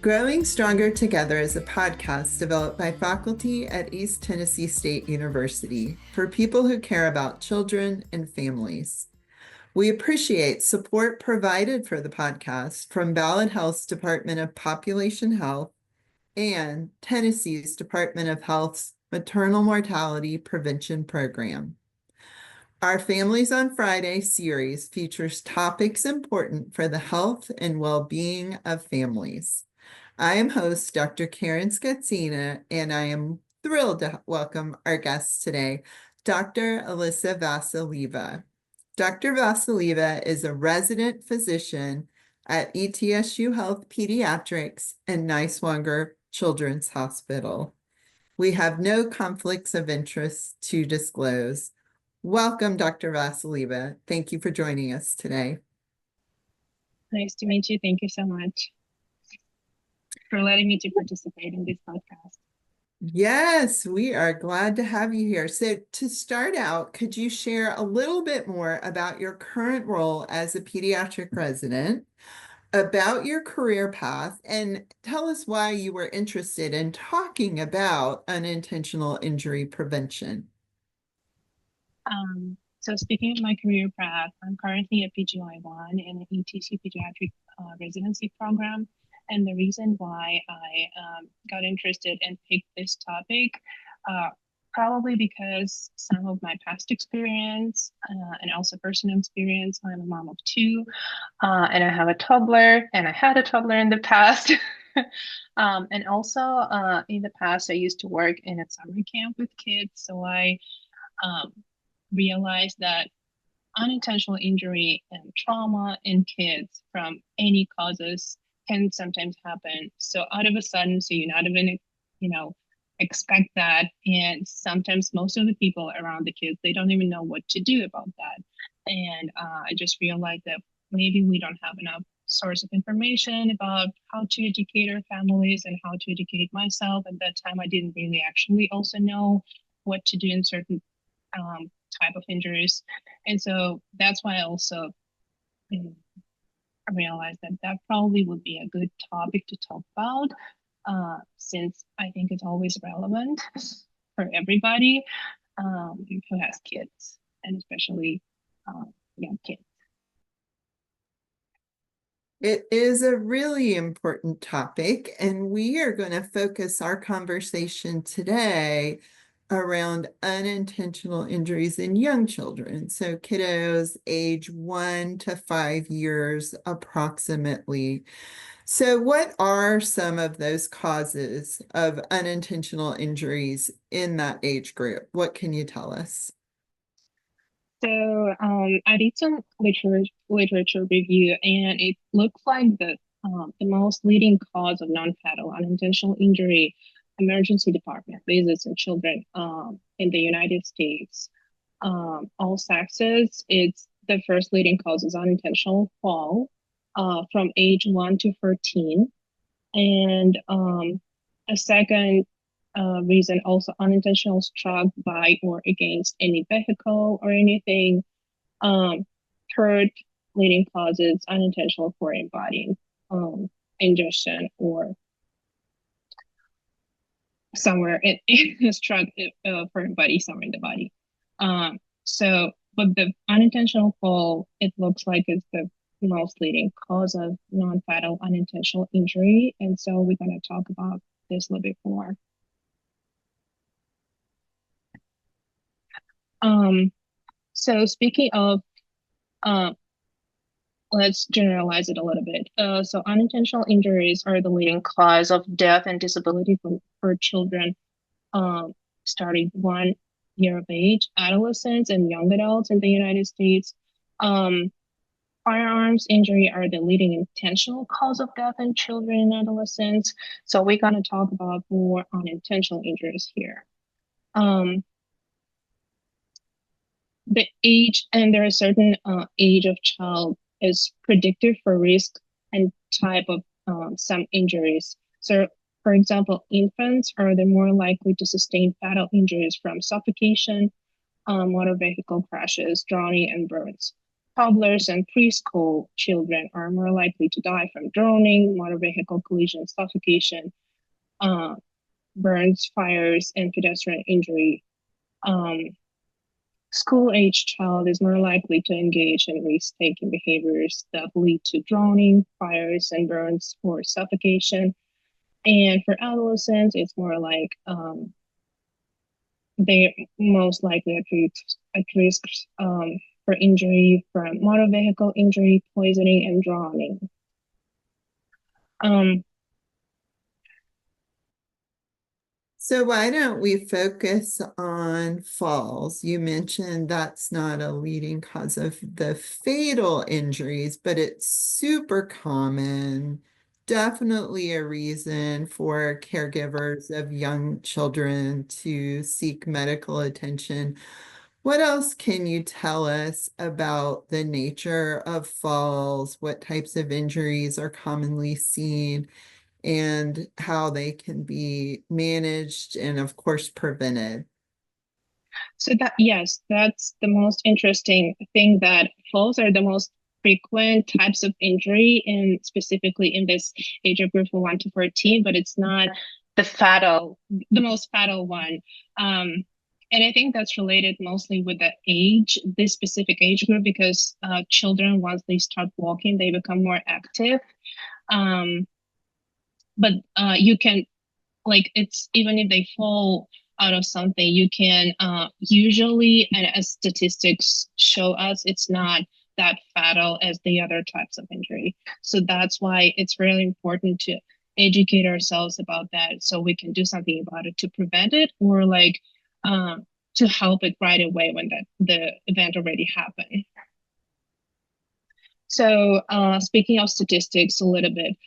Growing Stronger Together is a podcast developed by faculty at East Tennessee State University for people who care about children and families. We appreciate support provided for the podcast from Ballad Health's Department of Population Health and Tennessee's Department of Health's Maternal Mortality Prevention Program. Our Families on Friday series features topics important for the health and well-being of families. I am host Dr. Karen Skatsina, and I am thrilled to welcome our guest today, Dr. Alisa Vasileva. Dr. Vasileva is a resident physician at ETSU Health Pediatrics and Niswonger Children's Hospital. We have no conflicts of interest to disclose. Welcome, Dr. Vasileva. Thank you for joining us today. Nice to meet you. Thank you so much for letting me to participate in this podcast. Yes, we are glad to have you here. So to start out, could you share a little bit more about your current role as a pediatric resident, about your career path, and tell us why you were interested in talking about unintentional injury prevention? So speaking of my career path, I'm currently a PGY1 in the ETC Pediatric Residency Program. And the reason why I got interested and picked this topic, probably because some of my past experience and also personal experience. I'm a mom of two, and I have a toddler, and I had a toddler in the past. And also in the past, I used to work in a summer camp with kids. So I realized that unintentional injury and trauma in kids from any causes can sometimes happen. So out of a sudden, so you're not even, expect that. And sometimes most of the people around the kids, they don't even know what to do about that. And I just realized that maybe we don't have enough source of information about how to educate our families and how to educate myself. At that time, I didn't really actually also know what to do in certain type of injuries. And so that's why I also realized that that probably would be a good topic to talk about, since I think it's always relevant for everybody who has kids, and especially young kids. It is a really important topic, and we are going to focus our conversation today around unintentional injuries in young children. So kiddos age 1 to 5 years approximately. So what are some of those causes of unintentional injuries in that age group? What can you tell us? So I did some literature review, and it looks like the most leading cause of non-fatal unintentional injury emergency department visits in children in the United States. All sexes, it's the first leading cause is unintentional fall from age 1 to 14. And a second reason, also unintentional struck by or against any vehicle or anything. Third leading causes unintentional foreign body ingestion or somewhere it struck foreign body somewhere in the body. But the unintentional fall, it looks like it's the most leading cause of non-fatal unintentional injury. And so we're going to talk about this a little bit more. So speaking of, let's generalize it a little bit. So unintentional injuries are the leading cause of death and disability for children starting 1 year of age, adolescents, and young adults in the United States. Firearms injury are the leading intentional cause of death in children and adolescents. So we're going to talk about more unintentional injuries here. The age, and there are certain age of child is predictive for risk and type of some injuries. So for example, infants are the more likely to sustain fatal injuries from suffocation, motor vehicle crashes, drowning, and burns. toddlers and preschool children are more likely to die from drowning, motor vehicle collision, suffocation, uh, burns, fires, and pedestrian injury. Um, School-age child is more likely to engage in risk-taking behaviors that lead to drowning, fires, and burns or suffocation. And for adolescents, it's more like they're most likely at risk for injury from motor vehicle injury, poisoning, and drowning. Um, So why don't we focus on falls? You mentioned that's not a leading cause of the fatal injuries, but it's super common. Definitely a reason for caregivers of young children to seek medical attention. What else can you tell us about the nature of falls? What types of injuries are commonly seen? And how they can be managed and, of course, prevented. so that yes, that's the most interesting thing, that falls are the most frequent types of injury, and specifically in this age group from 1 to 14, but it's not the most fatal one. And I think that's related mostly with the age, this specific age group, because children, once they start walking, they become more active. Um, but you can, like, it's even if they fall out of something, you can usually, and as statistics show us, it's not that fatal as the other types of injury. So that's why it's really important to educate ourselves about that, so we can do something about it to prevent it, or like to help it right away when the event already happened. So speaking of statistics a little bit,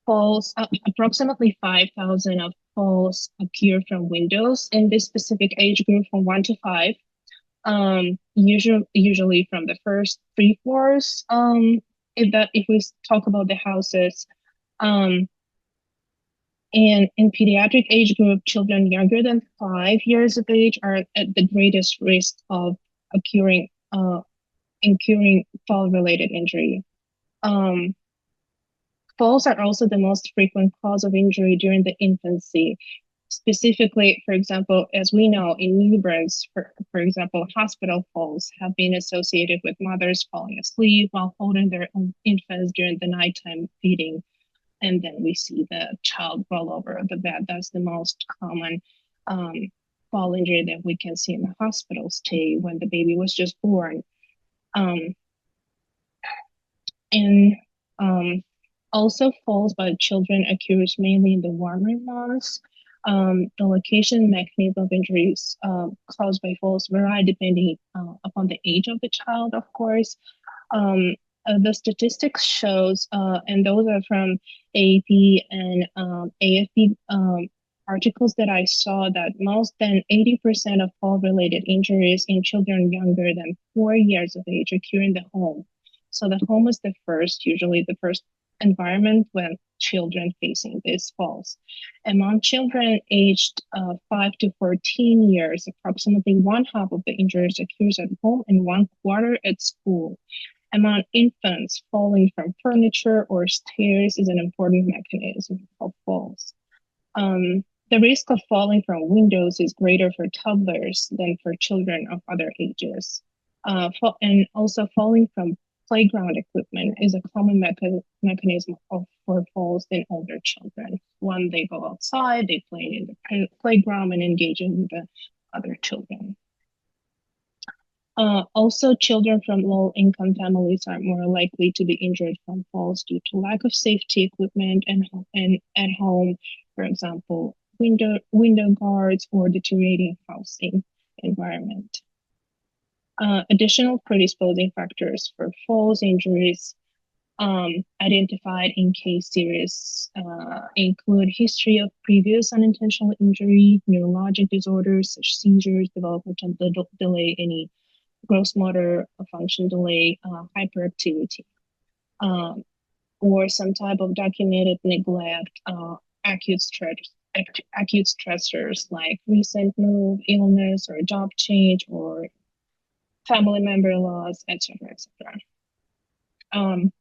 falls, approximately 5,000 of falls occur from windows in this specific age group from 1 to 5. Usually from the first 3 floors. If we talk about the houses, um, and in pediatric age group, children younger than 5 years of age are at the greatest risk of occurring incurring fall-related injury. Um, Falls are also the most frequent cause of injury during the infancy. Specifically, for example, as we know in newborns, for example, hospital falls have been associated with mothers falling asleep while holding their own infants during the nighttime feeding. And then we see the child roll over the bed. That's the most common um, fall injury that we can see in the hospital stay when the baby was just born. Um, and Also, falls by children occurs mainly in the warmer months. The location mechanism of injuries caused by falls vary depending upon the age of the child, of course. Um, the statistics shows, and those are from AAP and AFP articles that I saw, that most than 80% of fall-related injuries in children younger than 4 years of age occur in the home. So the home is usually the first environment when children facing these falls. Among children aged 5 to 14 years, approximately one half of the injuries occurs at home and one quarter at school. Among infants, falling from furniture or stairs is an important mechanism of falls. The risk of falling from windows is greater for toddlers than for children of other ages. And also, falling from playground equipment is a common mechanism for falls in older children. When they go outside, they play in the playground and engage in the other children. Also, children from low-income families are more likely to be injured from falls due to lack of safety equipment and at home, for example, window guards or deteriorating housing environment. Additional predisposing factors for falls injuries identified in case series include history of previous unintentional injury, neurologic disorders such seizures, developmental delay, any gross motor function delay, hyperactivity, um, or some type of documented neglect, acute stress, acute stressors like recent move, illness, or job change, or family member loss, etc., etc. Um,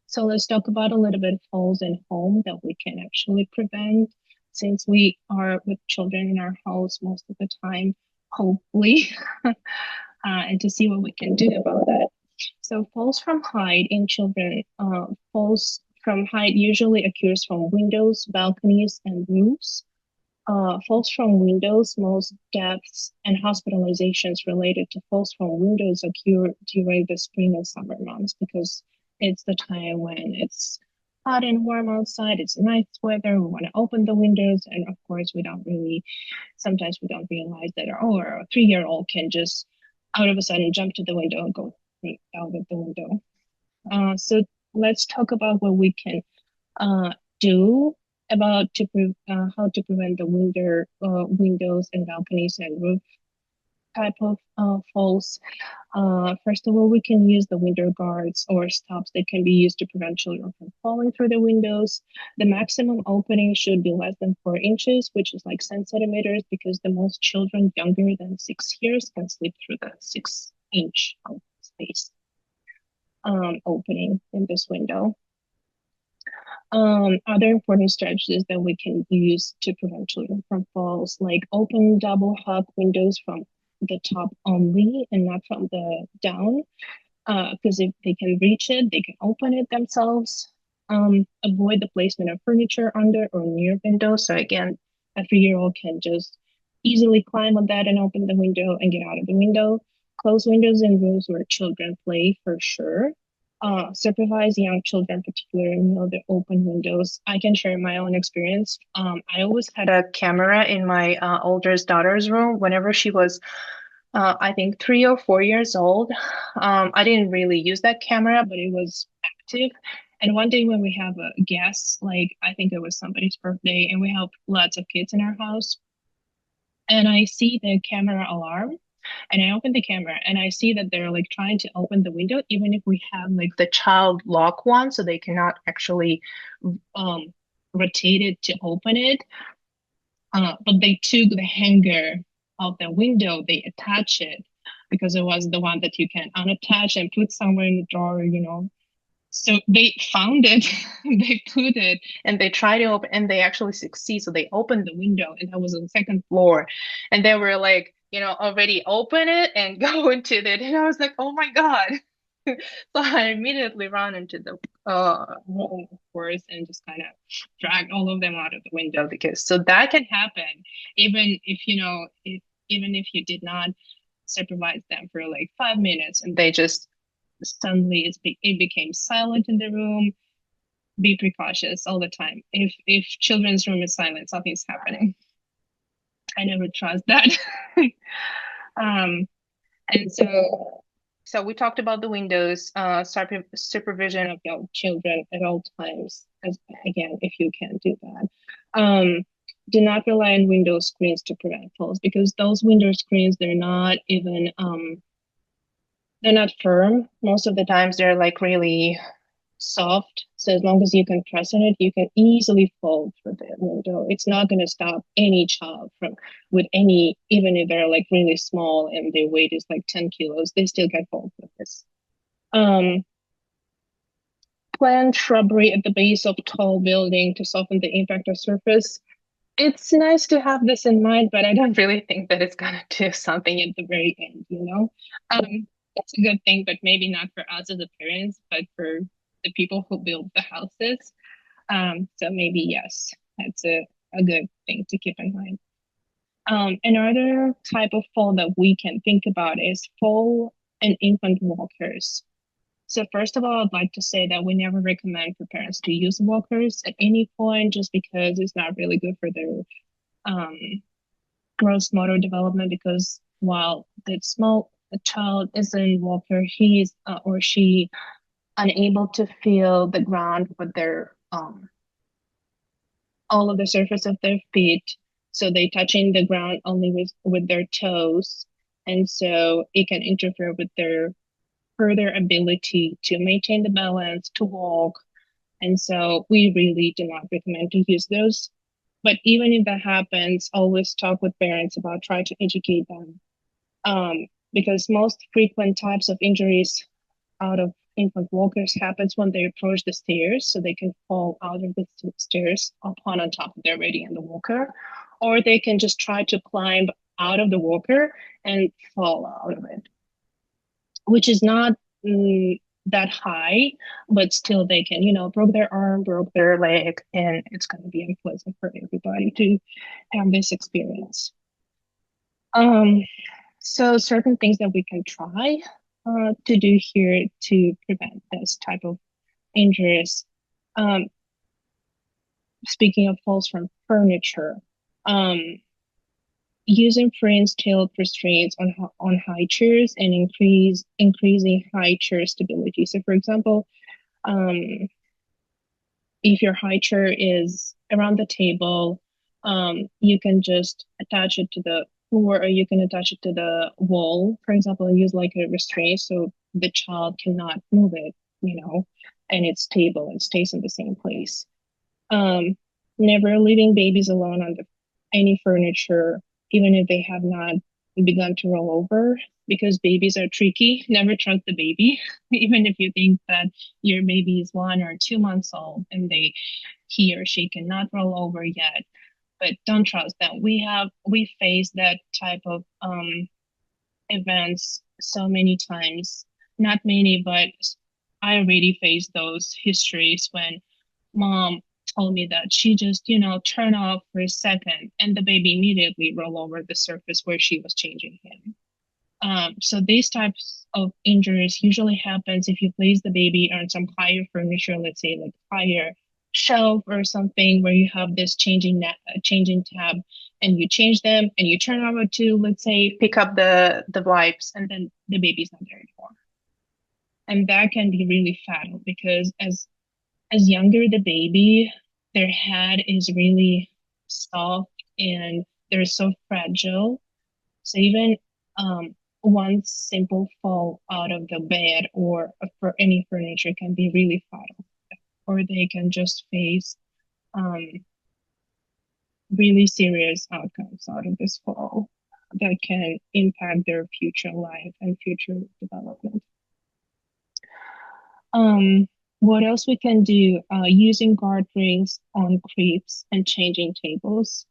so let's talk about a little bit of falls in home that we can actually prevent since we are with children in our house most of the time, hopefully, and to see what we can do about that. So falls from height in children, falls from height usually occurs from windows, balconies, and roofs. Falls from windows, most deaths and hospitalizations related to falls from windows occur during the spring and summer months because it's the time when it's hot and warm outside. It's nice weather. We want to open the windows, and of course, sometimes we don't realize that a 3-year-old can just out of a sudden jump to the window and go out of the window. So let's talk about what we can do about how to prevent the windows and balconies and roof type of falls. First of all, we can use the window guards or stops that can be used to prevent children from falling through the windows. The maximum opening should be less than 4 inches, which is like 10 centimeters, because the most children younger than 6 years can slip through the 6 inch space opening in this window. Other important strategies that we can use to prevent children from falls, like open double hub windows from the top only and not from the down, because if they can reach it, they can open it themselves. Avoid the placement of furniture under or near windows. So again, a 3-year-old can just easily climb on that and open the window and get out of the window. Close windows in rooms where children play for sure. Supervise young children, particularly near the open windows. I can share my own experience. I always had a camera in my oldest daughter's room whenever she was I think 3 or 4 years old. I didn't really use that camera, but it was active. And one day when we have a guest, like I think it was somebody's birthday, and we have lots of kids in our house, and I see the camera alarm, and I open the camera, and I see that they're like trying to open the window, even if we have like the child lock one, so they cannot actually um, rotate it to open it. But they took the hanger of the window, they attach it because it was the one that you can unattach and put somewhere in the drawer. So they found it, they put it, and they tried to open, and they actually succeed. So they opened the window, and that was on the second floor, and they were like, already open it and go into it, and I was like, oh my God. So I immediately ran into the room, of course, and just kind of dragged all of them out of the window because so that can happen even if even if you did not supervise them for like 5 minutes and they just suddenly it became silent in the room. Be precautious all the time. If children's room is silent, something's happening. I never trust that. um, and so we talked about the windows, supervision of young children at all times. As again, if you can do that, do not rely on window screens to prevent falls because those window screens they're not firm. Most of the times they're like really soft. So as long as you can press on it, you can easily fall through the window. It's not going to stop any child from with any, even if they're like really small and their weight is like 10 kilos, they still can fall through this. Um, Plant shrubbery at the base of tall building to soften the impact of surface. It's nice to have this in mind, but I don't really think that it's gonna do something at the very end. It's a good thing, but maybe not for us as the parents, but for the people who build the houses. So maybe yes, that's a good thing to keep in mind. Another type of fall that we can think about is fall and infant walkers. So first of all, I'd like to say that we never recommend for parents to use walkers at any point, just because it's not really good for their um, gross motor development. Because while the small child is in walker, he's or she unable to feel the ground with their all of the surface of their feet. So they touching the ground only with their toes. And so it can interfere with their further ability to maintain the balance, to walk. And so we really do not recommend to use those. But even if that happens, always talk with parents about try to educate them. Because most frequent types of injuries out of infant walkers happens when they approach the stairs, so they can fall out of the stairs upon on top of they're already in the walker, or they can just try to climb out of the walker and fall out of it, which is not that high, but still they can, broke their arm, broke their leg, and it's going to be unpleasant for everybody to have this experience. Um, so certain things that we can try to do here to prevent this type of injuries. Um, Speaking of falls from furniture, um, using frames tailed restraints on high chairs and increasing high chair stability. So, for example, um, if your high chair is around the table, you can just attach it to the floor, or you can attach it to the wall, for example, and use like a restraint so the child cannot move it, and it's stable and stays in the same place. Um, Never leaving babies alone on any furniture, even if they have not begun to roll over, because babies are tricky. Never trust the baby, even if you think that your baby is 1 or 2 months old and he or she cannot roll over yet. But don't trust them. We faced that type of events so many times. Not many, but I already faced those histories when mom told me that she just, turned off for a second and the baby immediately rolled over the surface where she was changing him. So these types of injuries usually happens if you place the baby on some higher furniture, let's say like higher shelf or something where you have this changing tab, and you change them and you turn over to, let's say, pick up the wipes, and then the baby's not there anymore. And that can be really fatal because as younger the baby, their head is really soft and they're so fragile. So even one simple fall out of the bed or for any furniture can be really fatal, or they can just face um, really serious outcomes out of this fall that can impact their future life and future development. What else we can do? Using guardrails on cribs and changing tables.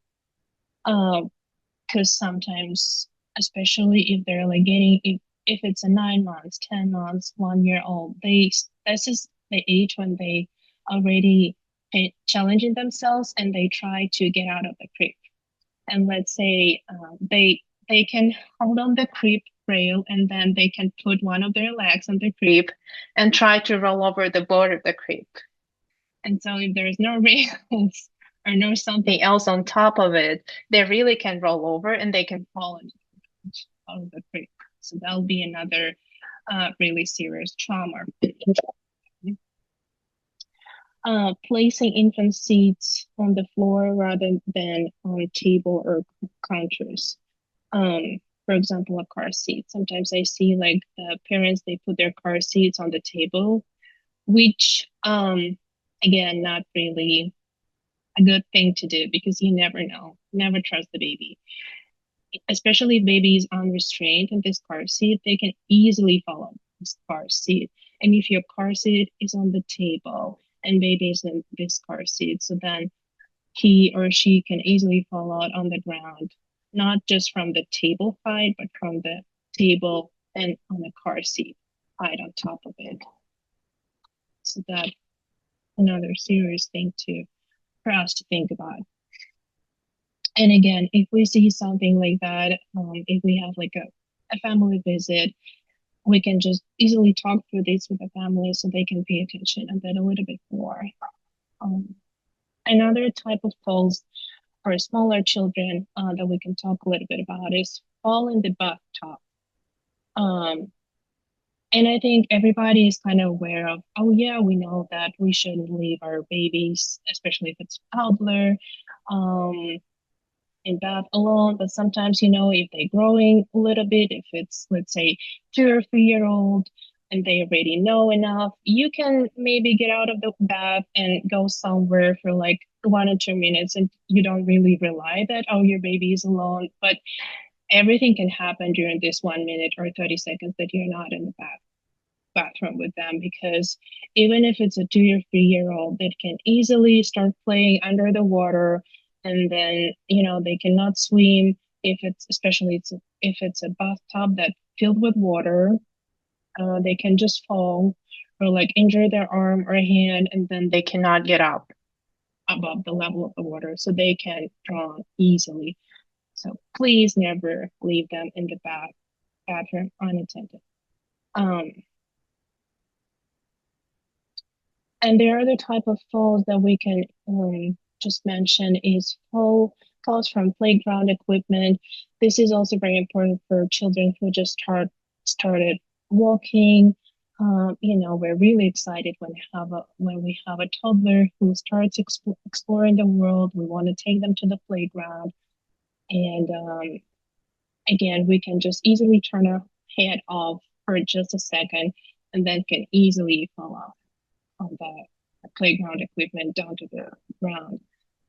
Because sometimes, especially if they're like if it's a 9 months, 10 months, 1 year old, this is the age when they already challenging themselves and they try to get out of the crib. And let's say they can hold on the crib rail, and then they can put one of their legs on the crib and try to roll over the board of the crib. And so if there's no rails or no something else on top of it, they really can roll over and they can fall out of the crib. So that'll be another really serious trauma. Placing infant seats on the floor rather than on table or counters. For example, a car seat. Sometimes I see like the parents, they put their car seats on the table, which again, not really a good thing to do because you never know. Never trust the baby. Especially if baby is unrestrained in this car seat, they can easily fall on this car seat. And if your car seat is on the table and baby is in this car seat, so then he or she can easily fall out on the ground, not just from the table height, but from the table and on the car seat height on top of it. So that's another serious thing for us to think about. And again, if we see something like that, if we have like a family visit, we can just easily talk through this with the family so they can pay attention a little bit more. Another type of falls for smaller children that we can talk a little bit about is fall in the bathtub. And I think everybody is kind of aware of, oh yeah, we know that we shouldn't leave our babies, especially if it's a toddler, in bath alone. But sometimes, if they're growing a little bit, if it's, let's say, 2 or 3 year old, and they already know enough, you can maybe get out of the bath and go somewhere for like 1 or 2 minutes, and you don't really rely that, oh, your baby is alone. But everything can happen during this 1 minute or 30 seconds that you're not in the bath. bathroom with them, because even if it's a 2 or 3 year old, they can easily start playing under the water, and then they cannot swim if it's especially if it's a bathtub that filled with water. They can just fall or like injure their arm or hand, and then they cannot get up above the level of the water, so they can drown easily. So please never leave them in the bathroom unattended. Um, and the other type of falls that we can just mention is falls from playground equipment. This is also very important for children who just started walking. We're really excited when we have a toddler who starts exploring the world. We want to take them to the playground, and again, we can just easily turn our head off for just a second, and then can easily fall off on the playground equipment down to the ground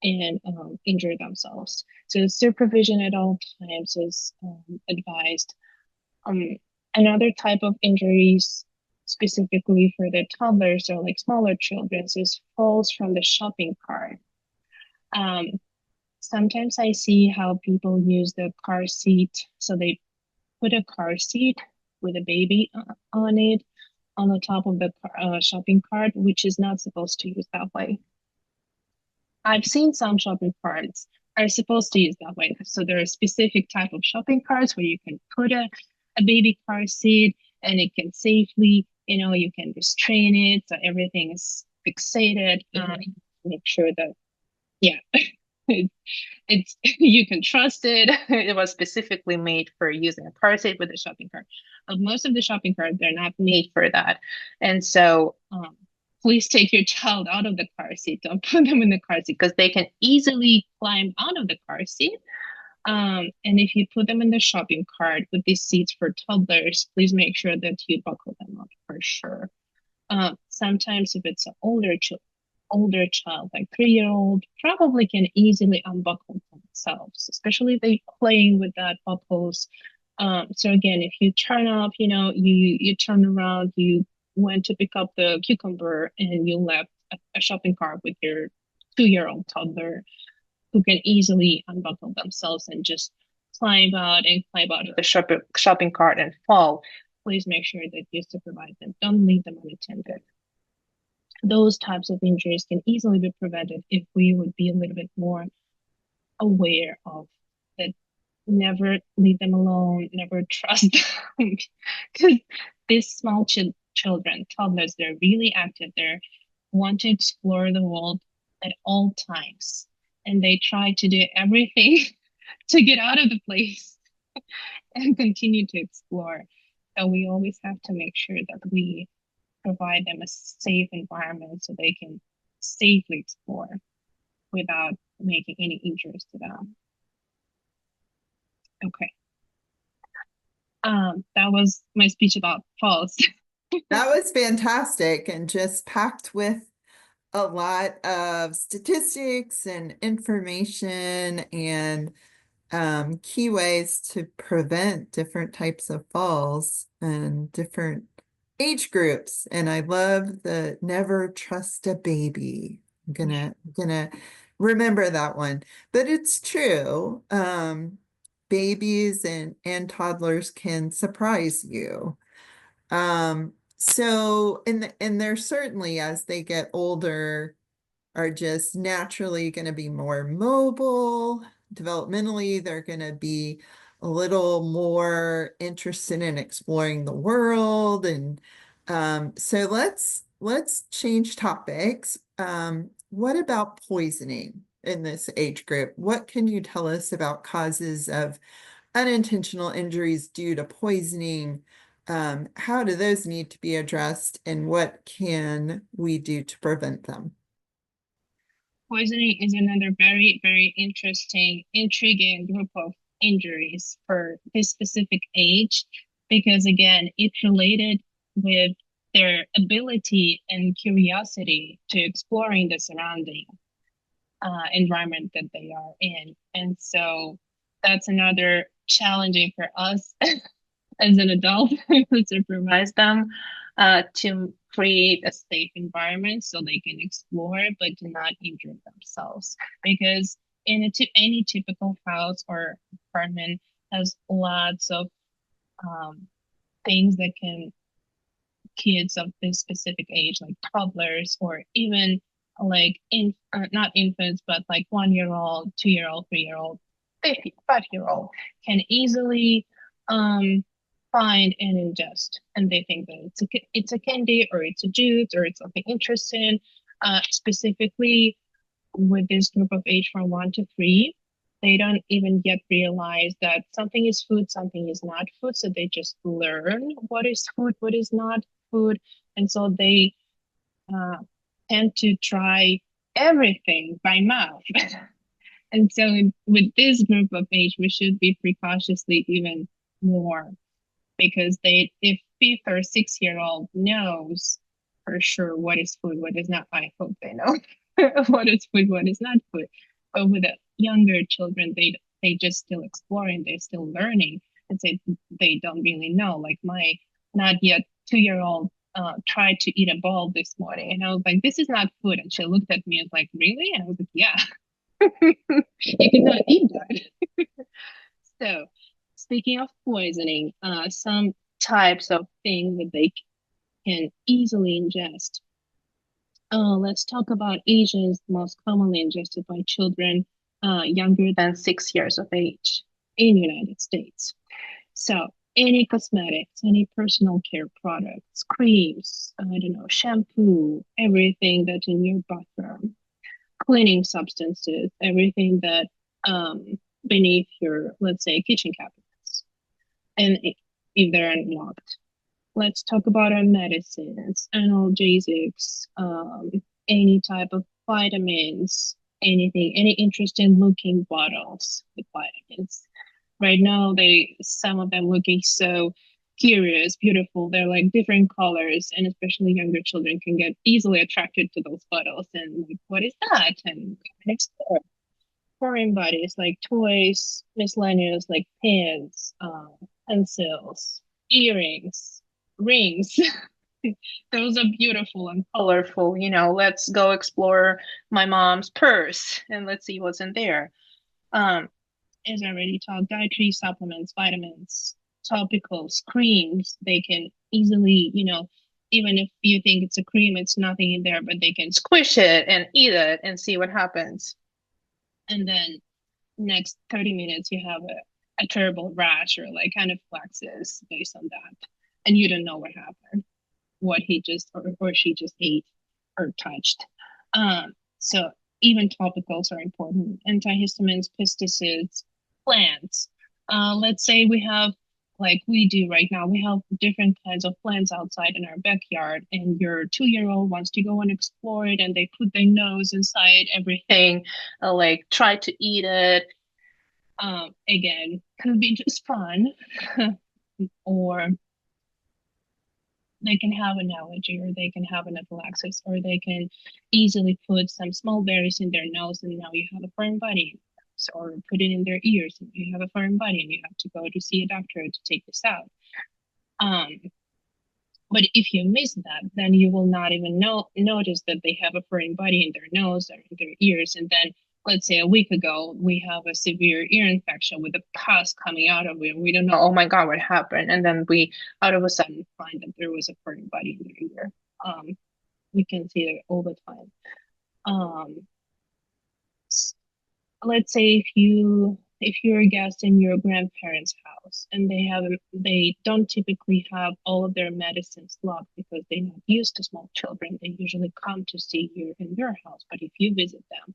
and injure themselves. So supervision at all times is advised. Um, Another type of injuries specifically for the toddlers or like smaller children is falls from the shopping cart. Um, Sometimes I see how people use the car seat. So they put a car seat with a baby on it on the top of the shopping cart, which is not supposed to use that way. I've seen some shopping carts are supposed to use that way. So there are specific type of shopping carts where you can put a baby car seat, and it can safely, you can restrain it so everything is fixated. Make sure that, yeah, it's you can trust it. It was specifically made for using a car seat with a shopping cart. Most of the shopping carts, they're not made for that. And so please take your child out of the car seat. Don't put them in the car seat, because they can easily climb out of the car seat. And if you put them in the shopping cart with these seats for toddlers, please make sure that you buckle them up for sure. Sometimes if it's an older child, like 3 year old, probably can easily unbuckle themselves, especially if they're playing with that buckles. So again, if you turn off, you turn around, you went to pick up the cucumber and you left a shopping cart with your 2 year old toddler, who can easily unbuckle themselves and just climb out of the shopping cart and fall. Please make sure that you supervise them. Don't leave them unattended. Those types of injuries can easily be prevented if we would be a little bit more aware of that. Never leave them alone, never trust them, because these small children, toddlers, they're really active. They want to explore the world at all times, and they try to do everything to get out of the place and continue to explore. So we always have to make sure that we provide them a safe environment so they can safely explore without making any injuries to them. Okay. That was my speech about falls. That was fantastic and just packed with a lot of statistics and information and key ways to prevent different types of falls and different age groups. And I love the never trust a baby. I'm gonna remember that one. But it's true. Babies and toddlers can surprise you. And they're certainly, as they get older, are just naturally going to be more mobile. Developmentally, they're going to be a little more interested in exploring the world. And so let's change topics. What about poisoning in this age group? What can you tell us about causes of unintentional injuries due to poisoning? How do those need to be addressed, and what can we do to prevent them? Poisoning is another very, very interesting, intriguing group of injuries for this specific age, because again, it's related with their ability and curiosity to exploring the surrounding environment that they are in. And so that's another challenging for us as an adult who supervise them to create a safe environment so they can explore but do not injure themselves. Because in any typical house or apartment has lots of um, things that can kids of this specific age, like toddlers or even like not infants, but like 1 year old, 2 year old, 3 year old, 5 year old can easily find and ingest, and they think that it's a candy or it's a juice or it's something interesting. Specifically with this group of age from 1 to 3, they don't even yet realize that something is food, something is not food. So they just learn what is food, what is not food. And so they uh, tend to try everything by mouth. And so with this group of age, we should be precautiously even more because if 5th or 6th year old knows for sure what is food, what is not, I hope they know what is food, what is not food. But with the younger children, they just still exploring, they're still learning, and so they don't really know. Like my not yet 2 year old tried to eat a ball this morning, and I was like, "This is not food," and she looked at me and was like, "Really?" And I was like, "Yeah, you cannot eat that." So, speaking of poisoning, some types of things that they can easily ingest. Let's talk about agents most commonly ingested by children younger than 6 years of age in United States. So, any cosmetics, any personal care products, creams, I don't know, shampoo, everything that's in your bathroom, cleaning substances, everything that beneath your, let's say, kitchen cabinets, and if they're unlocked. Let's talk about our medicines, analgesics, any type of vitamins, anything, any interesting looking bottles with vitamins. Right now, some of them looking so curious, beautiful. They're like different colors, and especially younger children can get easily attracted to those bottles and like, what is that? And explore foreign bodies like toys, miscellaneous like pens, pencils, earrings, rings. Those are beautiful and colorful. Let's go explore my mom's purse and let's see what's in there. Um, as I already talked, dietary supplements, vitamins, topicals, creams, they can easily, even if you think it's a cream, it's nothing in there, but they can squish it and eat it and see what happens. And then next 30 minutes you have a terrible rash or like anaphylaxis based on that. And you don't know what happened, what he just or she just ate or touched. So even topicals are important. Antihistamines, pesticides, plants. Let's say we have, like we do right now, we have different kinds of plants outside in our backyard, and your 2 year old wants to go and explore it, and they put their nose inside everything, like try to eat it. Again, could be just fun, or they can have an allergy, or they can have anaphylaxis, or they can easily put some small berries in their nose, and now you have a foreign body, or put it in their ears, and you have a foreign body, and you have to go to see a doctor to take this out. Um, but if you miss that, then you will not even notice that they have a foreign body in their nose or in their ears. And then, let's say a week ago, we have a severe ear infection with a pus coming out of it. We don't know, oh my God, what happened? And then we out of a sudden find that there was a foreign body in their ear. We can see that all the time. Um, let's say if you're a guest in your grandparents' house and they don't typically have all of their medicines locked because they're not used to small children. They usually come to see you in your house, but if you visit them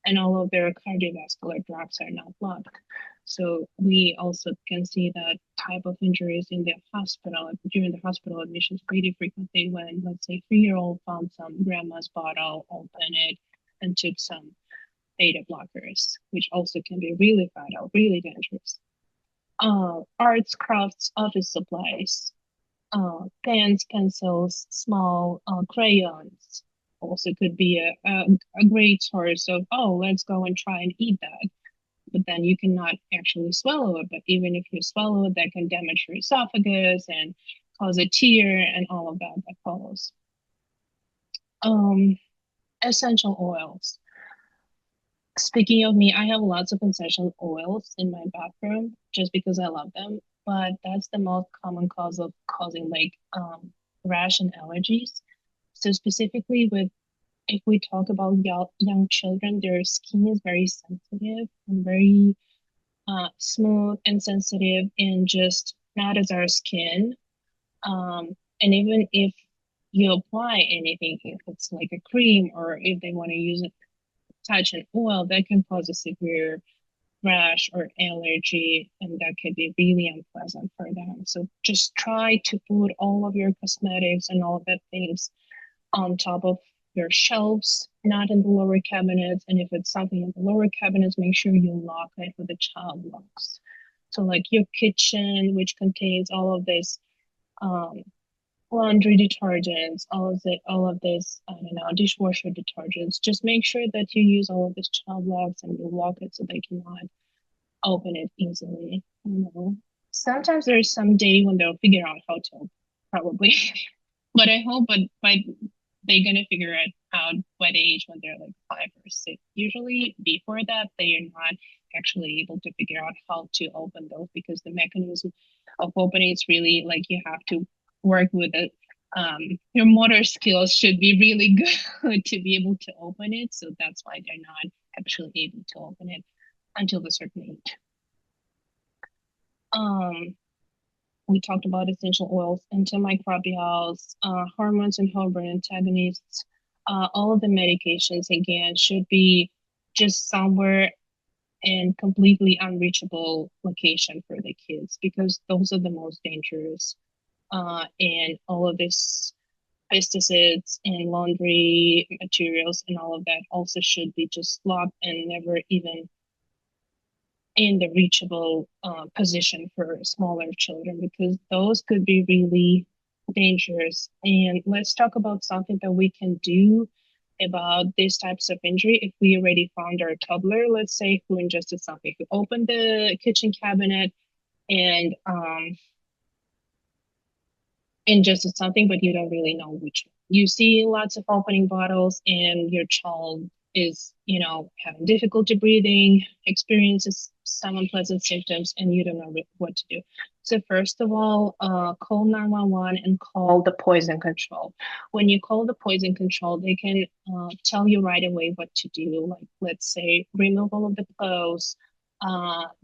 and all of their cardiovascular drugs are not locked. So we also can see that type of injuries in the hospital during the hospital admissions pretty frequently when, let's say, 3 year old found some grandma's bottle, opened it, and took some beta blockers, which also can be really fatal, really dangerous. Arts, crafts, office supplies, pens, pencils, small crayons also could be a great source of, oh, let's go and try and eat that. but then you cannot actually swallow it. But even if you swallow it, that can damage your esophagus and cause a tear and all of that that follows. Um, Essential oils. Speaking of me, I have lots of essential oils in my bathroom just because I love them. But that's the most common cause of causing like rash and allergies. So specifically with if we talk about young children, their skin is very sensitive and very smooth and sensitive and just not as our skin. And even if you apply anything, if it's like a cream or if they want to use it, touch an oil, that can cause a severe rash or allergy, and that could be really unpleasant for them. So just try to put all of your cosmetics and all of that things on top of your shelves, not in the lower cabinets. And if it's something in the lower cabinets, make sure you lock it with the child locks. So like your kitchen, which contains all of this um, laundry detergents, all of this, I don't know, dishwasher detergents, just make sure that you use all of these child locks and you lock it so they cannot open it easily. You know, sometimes there's some day when they'll figure out how to, probably. But I hope, but by they're gonna figure it out by the age when they're like 5 or 6. Usually before that, they are not actually able to figure out how to open those because the mechanism of opening is really like you have to work with it. Your motor skills should be really good to be able to open it. So that's why they're not actually able to open it until a certain age. Um, we talked about essential oils, antimicrobials, hormones and hormone antagonists. All of the medications, again, should be just somewhere in completely unreachable location for the kids because those are the most dangerous. And all of this pesticides and laundry materials and all of that also should be just locked and never even in the reachable position for smaller children because those could be really dangerous. And let's talk about something that we can do about these types of injury. If we already found our toddler, let's say who ingested something, who opened the kitchen cabinet and ingested something, but you don't really know which one. You see lots of opening bottles, and your child is, having difficulty breathing, experiences some unpleasant symptoms, and you don't know what to do. So first of all, call 911 and call the poison control. When you call the poison control, they can tell you right away what to do. Like, let's say, remove all of the clothes,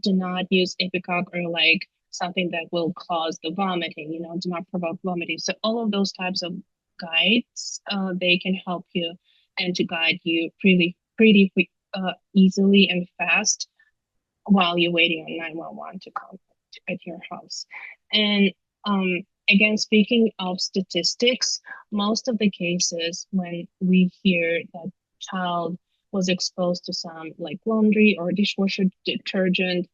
do not use Ipecac or like something that will cause the vomiting, do not provoke vomiting. So all of those types of guides, they can help you and to guide you pretty easily and fast while you're waiting on 911 to come at your house. And again, speaking of statistics, most of the cases when we hear that child was exposed to some like laundry or dishwasher detergent,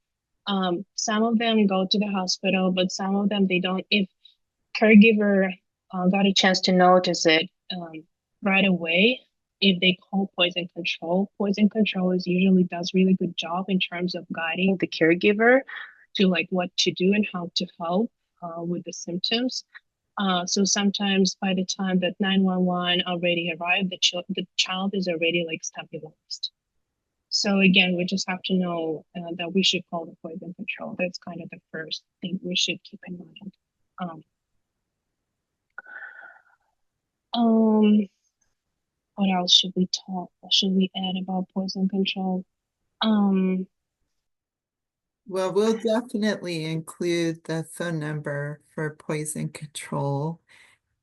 some of them go to the hospital, but some of them they don't. If caregiver got a chance to notice it right away, if they call poison control is usually does really good job in terms of guiding the caregiver to like what to do and how to help with the symptoms. So sometimes by the time that 911 already arrived, the child is already like stabilized. So again, we just have to know that we should call the poison control. That's kind of the first thing we should keep in mind. Um, um, what else should we talk? What should we add about poison control? Um, Well, we'll definitely include the phone number for poison control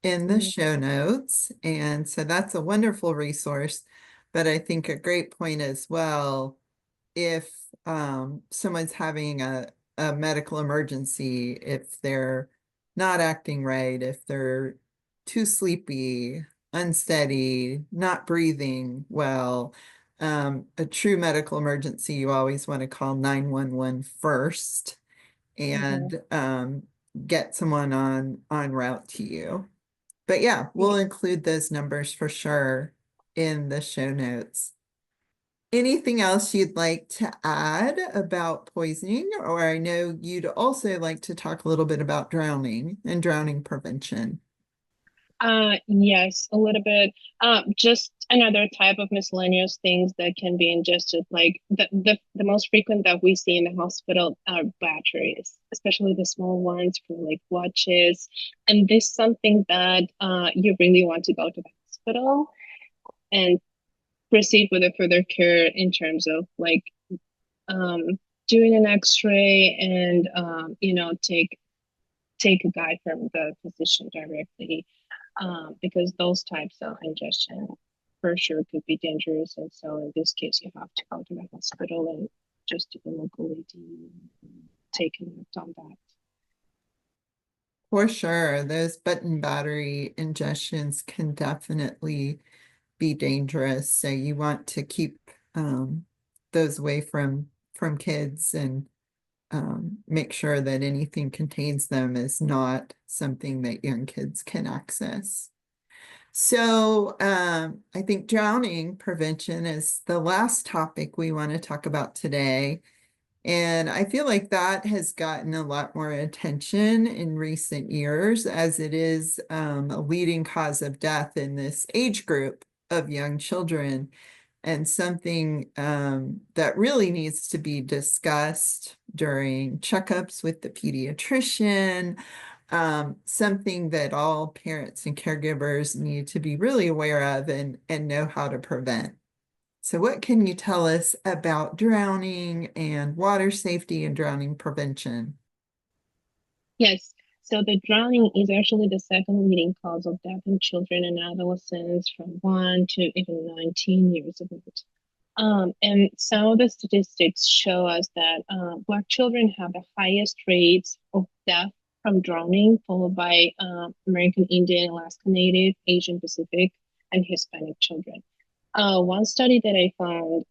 in the mm, show notes. And so that's a wonderful resource. But I think a great point as well, if someone's having a medical emergency, if they're not acting right, if they're too sleepy, unsteady, not breathing well, a true medical emergency, you always want to call 911 first mhm. and get someone on route to you. But yeah, we'll include those numbers for sure in the show notes. Anything else you'd like to add about poisoning? Or I know you'd also like to talk a little bit about drowning and drowning prevention. Yes, a little bit. Just another type of miscellaneous things that can be ingested, like the most frequent that we see in the hospital are batteries, especially the small ones for like watches. And this is something that you really want to go to the hospital and proceed with a further care in terms of like um doing an X-ray and take a guide from the physician directly because those types of ingestion for sure could be dangerous. And so in this case, you have to go to the hospital and just do the local AD take a note on that. For sure, those button battery ingestions can definitely be dangerous. So you want to keep those away from kids and make sure that anything contains them is not something that young kids can access. So I think drowning prevention is the last topic we want to talk about today. And I feel like that has gotten a lot more attention in recent years as it is a leading cause of death in this age group of young children and something that really needs to be discussed during checkups with the pediatrician, something that all parents and caregivers need to be really aware of and know how to prevent. So what can you tell us about drowning and water safety and drowning prevention? Yes. So the drowning is actually the second leading cause of death in children and adolescents from 1 to even 19 years of age. And some of the statistics show us that Black children have the highest rates of death from drowning, followed by American Indian, Alaska Native, Asian Pacific, and Hispanic children. One study that I found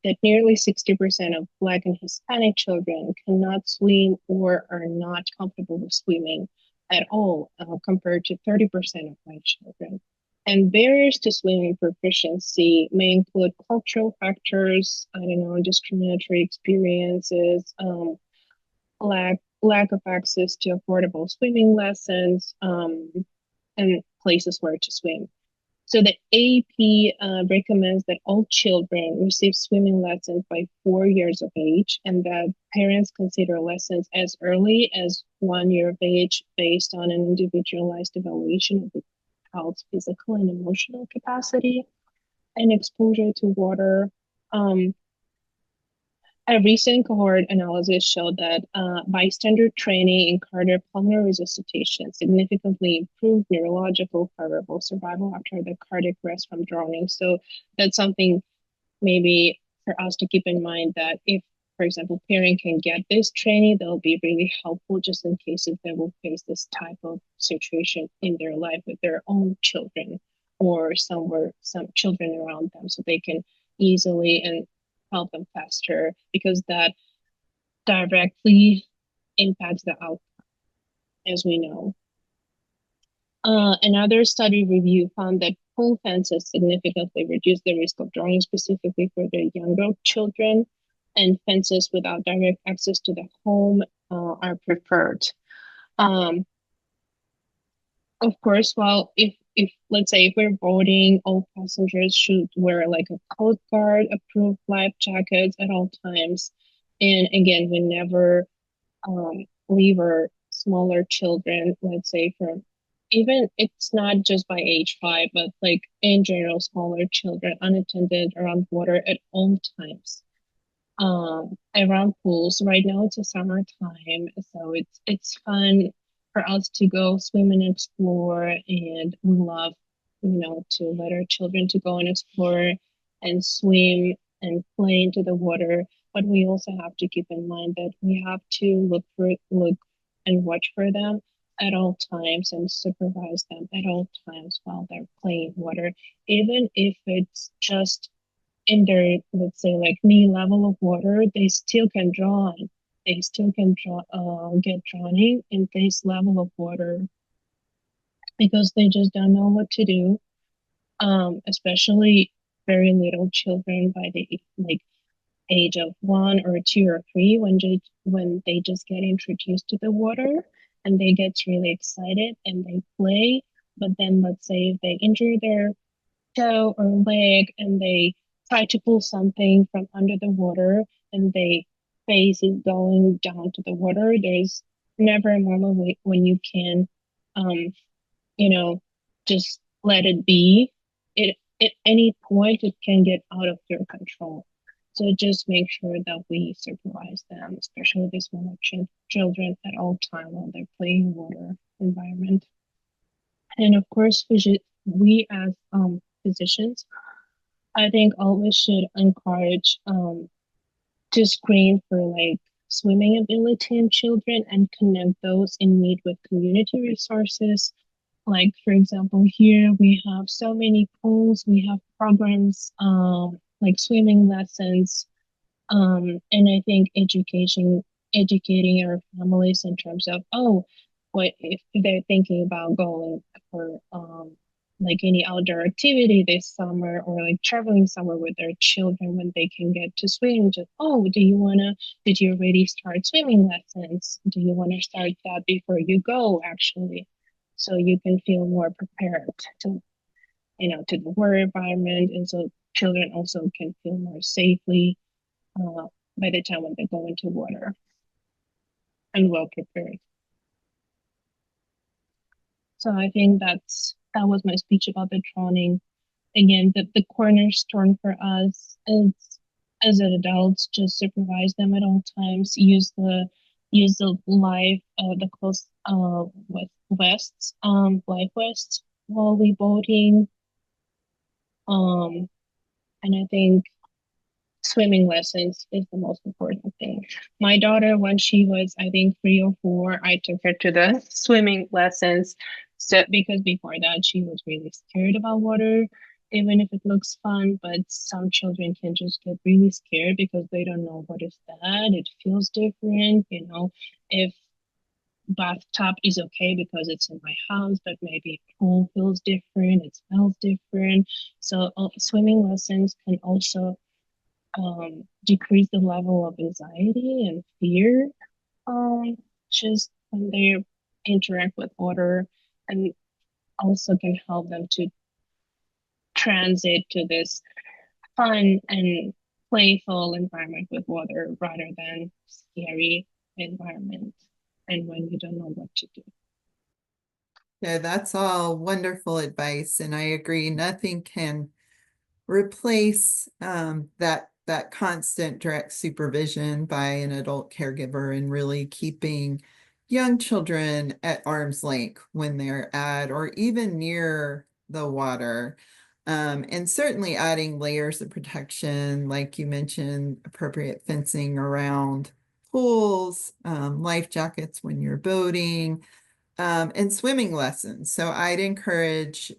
that nearly 60% of Black and Hispanic children cannot swim or are not comfortable with swimming at all, compared to 30% of white children. And barriers to swimming proficiency may include cultural factors, I don't know, discriminatory experiences, lack of access to affordable swimming lessons, and places where to swim. So the AP recommends that all children receive swimming lessons by 4 years of age, and that parents consider lessons as early as 1 year of age based on an individualized evaluation of the child's physical and emotional capacity and exposure to water. Um, a recent cohort analysis showed that bystander training in cardiopulmonary resuscitation significantly improved neurological favorable survival after the cardiac arrest from drowning. So that's something maybe for us to keep in mind that if, for example, parent can get this training, that'll be really helpful just in case if they will face this type of situation in their life with their own children or somewhere, some children around them, so they can easily and help them faster because that directly impacts the outcome, as we know. Another study review found that pool fences significantly reduce the risk of drowning, specifically for the younger children, and fences without direct access to the home are preferred. Um, of course, well, if let's say if we're boating, all passengers should wear like a Coast Guard approved life jackets at all times. And again, we never leave our smaller children, let's say from even it's not just by age 5, but like in general, smaller children unattended around water at all times. Around pools. Right now it's a summertime, so it's fun for us to go swim and explore, and we love, to let our children to go and explore and swim and play into the water. But we also have to keep in mind that we have to look and watch for them at all times and supervise them at all times while they're playing water, even if it's just in their, let's say, like knee level of water, they still can drown. They still can get drowning in this level of water because they just don't know what to do. Especially very little children by the age of 1 or 2 or 3 when they just get introduced to the water and they get really excited and they play. But then let's say if they injure their toe or leg and they try to pull something from under the water and they face is going down to the water, there's never a moment when you can um you know just let it be. It at any point it can get out of your control. So just make sure that we supervise them, especially the smaller children, at all time while they're playing in water environment. And of course, we as physicians, I think always should encourage to screen for like swimming ability in children and connect those in need with community resources. Like for example, here we have so many pools, we have programs like swimming lessons, and I think educating our families in terms of, oh, what if they're thinking about going for like any outdoor activity this summer or like traveling somewhere with their children when they can get to swim, just, oh, did you already start swimming lessons? Do you wanna start that before you go actually? So you can feel more prepared to to the water environment, and so children also can feel more safely uh, by the time when they go into water and well prepared. So I think that was my speech about the drowning. Again, the cornerstone for us is as adults, just supervise them at all times. Use the the close with vests, life vests while we boating. Um, and I think swimming lessons is the most important thing. My daughter, when she was, I think, 3 or 4, I took her to the swimming lessons. So because before that, she was really scared about water, even if it looks fun. But some children can just get really scared because they don't know what is that. It feels different, If bathtub is okay because it's in my house, but maybe pool feels different, it smells different. So swimming lessons can also decrease the level of anxiety and fear just when they interact with water, and also can help them to transit to this fun and playful environment with water rather than scary environment and when you don't know what to do. Yeah, that's all wonderful advice, and I agree. Nothing can replace that constant direct supervision by an adult caregiver and really keeping young children at arm's length when they're at or even near the water. And certainly adding layers of protection, like you mentioned, appropriate fencing around pools, life jackets when you're boating, and swimming lessons. So I'd encourage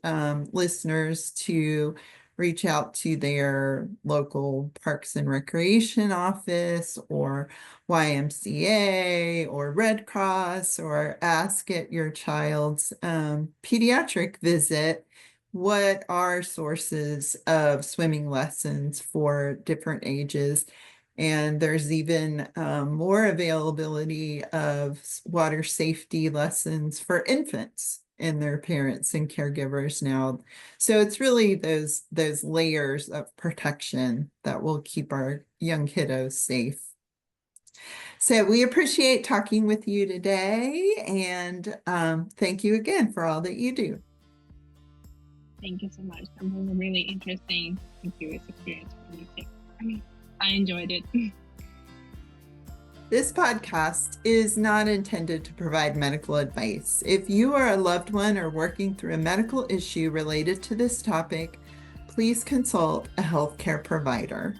listeners to reach out to their local Parks and Recreation office or YMCA or Red Cross, or ask at your child's pediatric visit what are sources of swimming lessons for different ages. And there's even more availability of water safety lessons for infants and their parents and caregivers now. So it's really those layers of protection that will keep our young kiddos safe. So we appreciate talking with you today, and thank you again for all that you do. Thank you so much. That was a really interesting and curious experience for me too. I enjoyed it. This podcast is not intended to provide medical advice. If you or a loved one are working through a medical issue related to this topic, please consult a healthcare provider.